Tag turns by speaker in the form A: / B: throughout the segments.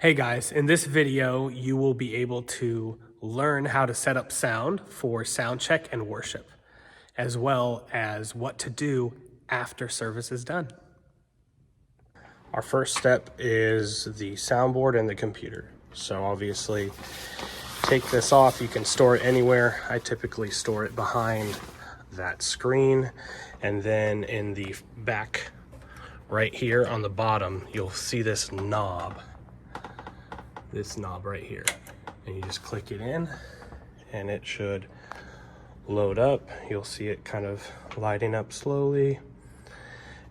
A: Hey guys, in this video, you will be able to learn how to set up sound for sound check and worship, as well as what to do after service is done. Our first step is the soundboard and the computer. So obviously, take this off. You can store it anywhere. I typically store it behind that screen. And then in the back right here on the bottom, you'll see this knob right here, and you just click it in and it should load up. You'll see it kind of lighting up slowly,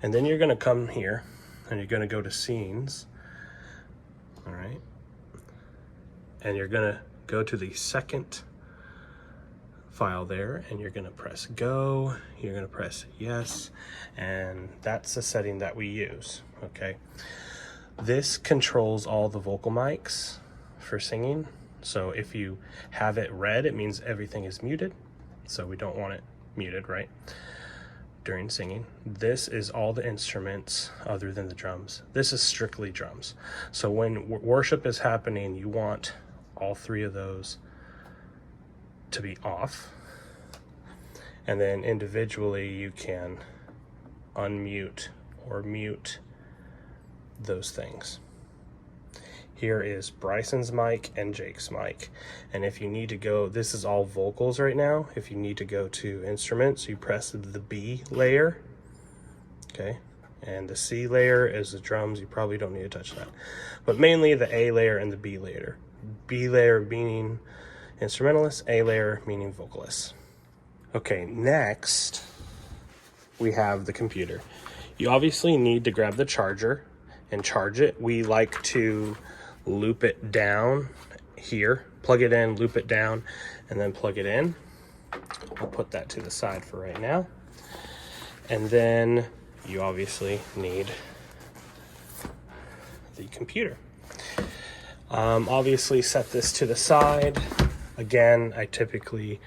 A: and then you're going to come here and you're going to go to scenes. All right, and you're going to go to the second file there, and you're going to press go. You're going to press yes, and that's the setting that we use. Okay, this controls all the vocal mics for singing. So if you have it red, it means everything is muted. So we don't want it muted, right, during singing. This is all the instruments other than the drums. This is strictly drums. So when worship is happening, you want all three of those to be off. And then individually, you can unmute or mute those things. Here is Bryson's mic and Jake's mic. And if you need to go, this is all vocals right now. If you need to go to instruments, you press the B layer. Okay. And the C layer is the drums. You probably don't need to touch that. But mainly the A layer and the B layer. B layer meaning instrumentalists, A layer meaning vocalists. Okay, next we have the computer. You obviously need to grab the charger and charge it. We like to loop it down here, plug it in, loop it down, and then plug it in. I'll put that to the side for right now. And then you obviously need the computer. Obviously set this to the side. Again, I typically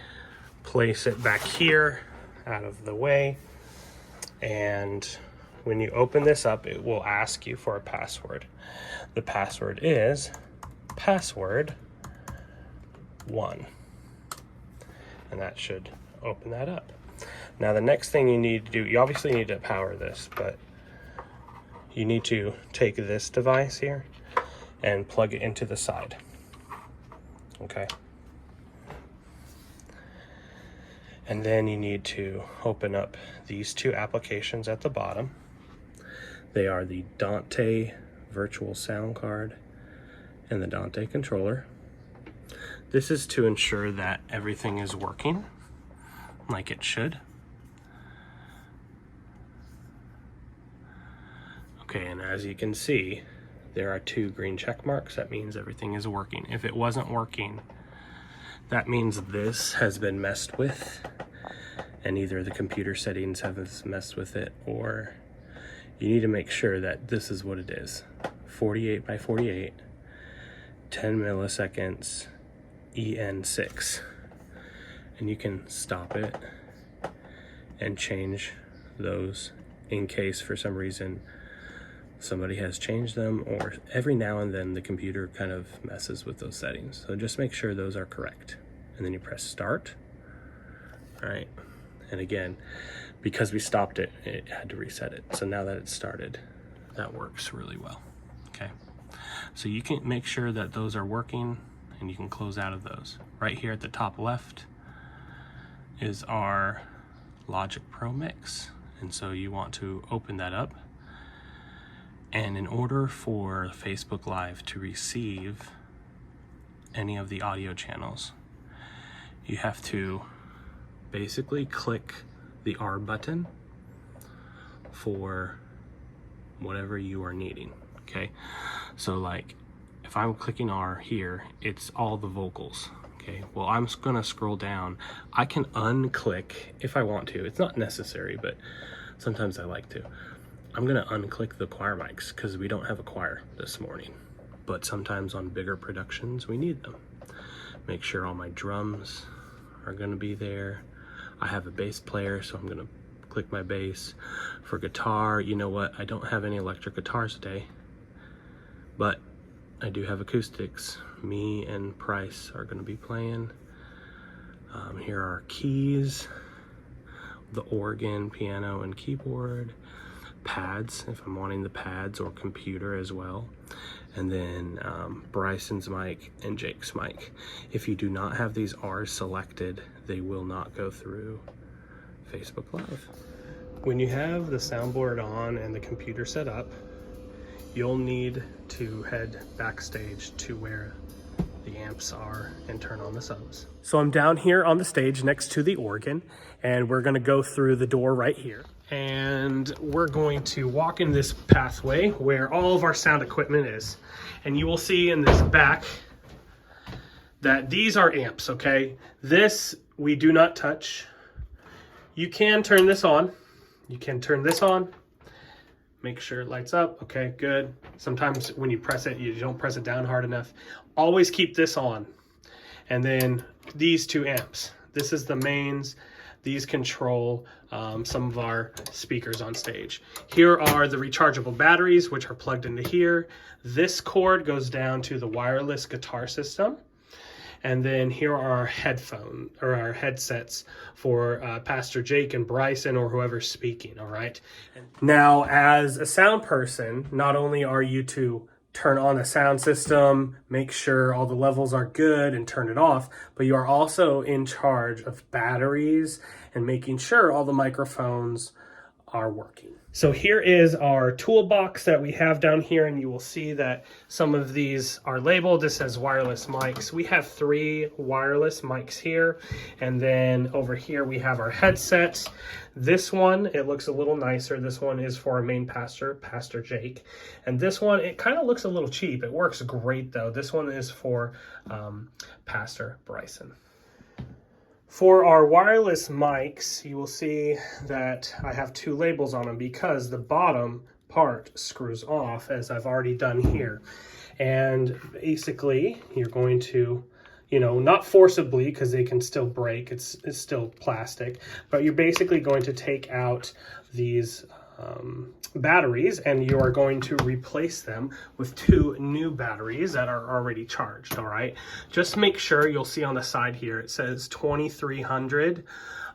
A: place it back here out of the way, and when you open this up, it will ask you for a password. The password is password 1, and that should open that up. Now the next thing you need to do, you obviously need to power this, but you need to take this device here and plug it into the side. Okay. And then you need to open up these two applications at the bottom. They are the Dante Virtual Sound Card and the Dante Controller. This is to ensure that everything is working like it should. Okay, and as you can see, there are 2 green check marks. That means everything is working. If it wasn't working, that means this has been messed with, and either the computer settings have messed with it, or you need to make sure that this is what it is. 48 by 48, 10 milliseconds, EN6. And you can stop it and change those in case for some reason somebody has changed them, or every now and then the computer kind of messes with those settings. So just make sure those are correct. And then you press start. All right. And again, because we stopped it, it had to reset it. So now that it's started, that works really well. Okay. So you can make sure that those are working, and you can close out of those. Right here at the top left is our Logic Pro Mix. And so you want to open that up. And in order for Facebook Live to receive any of the audio channels, you have to basically click the R button for whatever you are needing. Okay, so like if I'm clicking R here, it's all the vocals. Okay, well, I'm gonna scroll down. I can unclick if I want to. It's not necessary, but sometimes I like to. I'm gonna unclick the choir mics because we don't have a choir this morning, but sometimes on bigger productions we need them. Make sure all my drums are gonna be there. I have a bass player, so I'm gonna click my bass. For guitar, you know what? I don't have any electric guitars today, but I do have acoustics. Me and Price are going to be playing. Here are keys, the organ, piano, and keyboard, pads if I'm wanting the pads, or computer as well, and then Bryson's mic and Jake's mic. If you do not have these R's selected, they will not go through Facebook Live. When you have the soundboard on and the computer set up, you'll need to head backstage to where the amps are and turn on the subs. So I'm down here on the stage next to the organ, and we're gonna go through the door right here. And we're going to walk in this pathway where all of our sound equipment is. And you will see in this back that these are amps, okay? This we do not touch. You can turn this on. You can turn this on. Make sure it lights up. Okay, good. Sometimes when you press it, you don't press it down hard enough. Always keep this on. And then these two amps. This is the mains. These control some of our speakers on stage. Here are the rechargeable batteries, which are plugged into here. This cord goes down to the wireless guitar system. And then here are our our headsets for Pastor Jake and Bryson, or whoever's speaking, all right? Now, as a sound person, not only are you to turn on the sound system, make sure all the levels are good and turn it off, but you are also in charge of batteries and making sure all the microphones are working. So here is our toolbox that we have down here, and you will see that some of these are labeled. This says wireless mics. We have 3 wireless mics here, and then over here we have our headsets. This one, it looks a little nicer. This one is for our main pastor, Pastor Jake. And this one, it kind of looks a little cheap. It works great though. This one is for Pastor Bryson. For our wireless mics, you will see that I have 2 labels on them because the bottom part screws off, as I've already done here. And basically, you're going to, not forcibly, because they can still break, it's still plastic, but you're basically going to take out these batteries, and you are going to replace them with 2 new batteries that are already charged. All right, just make sure, you'll see on the side here it says 2300.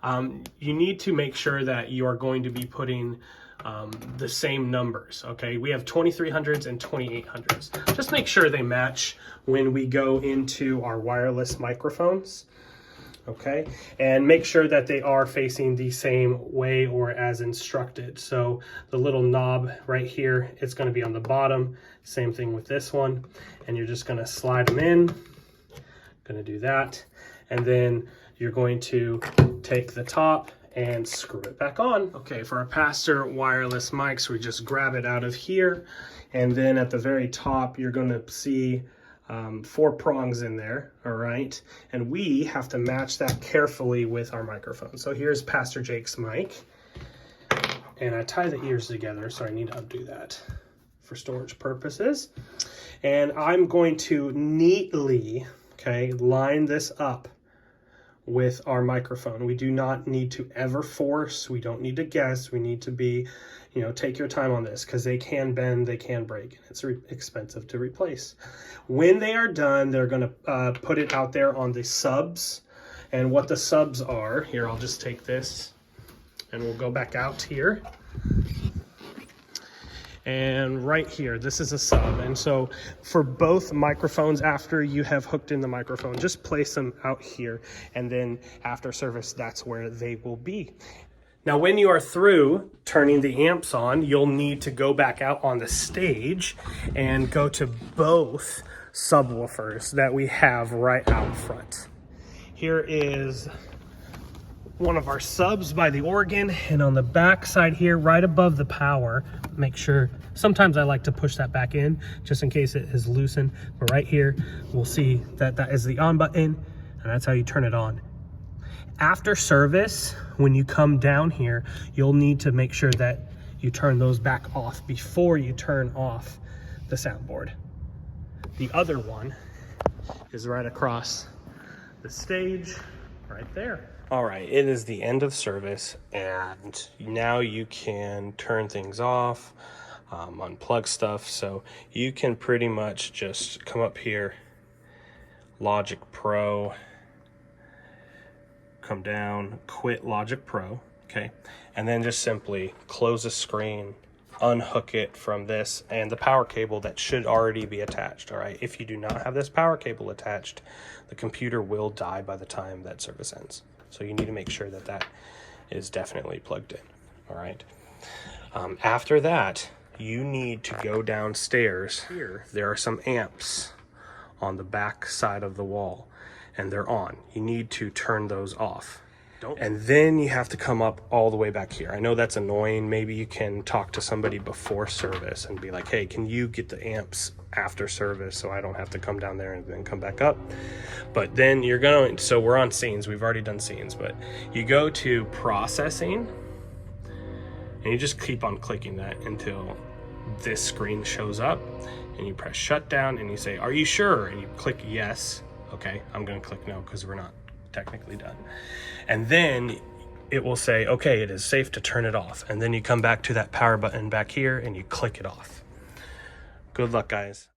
A: You need to make sure that you are going to be putting the same numbers. Okay, we have 2300s and 2800s. Just make sure they match when we go into our wireless microphones. Okay, and make sure that they are facing the same way or as instructed. So the little knob right here, it's going to be on the bottom. Same thing with this one, and you're just going to slide them in. Going to do that, and then you're going to take the top and screw it back on. Okay, for our Pastor wireless mics, we just grab it out of here, and then at the very top you're going to see 4 prongs in there, all right? And we have to match that carefully with our microphone. So here's Pastor Jake's mic, and I tie the ears together, so I need to undo that for storage purposes. And I'm going to neatly, okay, line this up with our microphone. We do not need to ever force. We don't need to guess. We need to be, take your time on this, because they can bend, they can break, and it's expensive to replace. When they are done, they're going to put it out there on the subs. And what the subs are, here, I'll just take this and we'll go back out here. And right here, this is a sub. And so for both microphones, after you have hooked in the microphone, just place them out here. And then after service, that's where they will be. Now, when you are through turning the amps on, you'll need to go back out on the stage and go to both subwoofers that we have right out front. Here is one of our subs by the organ, and on the back side here, right above the power, make sure, sometimes I like to push that back in just in case it is loosened, but right here, we'll see that that is the on button, and that's how you turn it on. After service, when you come down here, you'll need to make sure that you turn those back off before you turn off the soundboard. The other one is right across the stage, right there. All right, it is the end of service, and now you can turn things off. unplug stuff. So you can pretty much just come up here, Logic Pro, come down, quit Logic Pro, okay? And then just simply close the screen, unhook it from this and the power cable that should already be attached, all right? If you do not have this power cable attached, the computer will die by the time that service ends. So you need to make sure that that is definitely plugged in, all right? After that, you need to go downstairs. Here, there are some amps on the back side of the wall, and they're on. You need to turn those off. And then you have to come up all the way back here. I know that's annoying. Maybe you can talk to somebody before service and be like, hey, can you get the amps after service so I don't have to come down there and then come back up? But then you're going, so we're on scenes. We've already done scenes, but you go to processing and you just keep on clicking that until this screen shows up, and you press shutdown and you say, are you sure? And you click yes. Okay, I'm gonna click no because we're not technically done. And then it will say, okay, it is safe to turn it off. And then you come back to that power button back here and you click it off. Good luck, guys.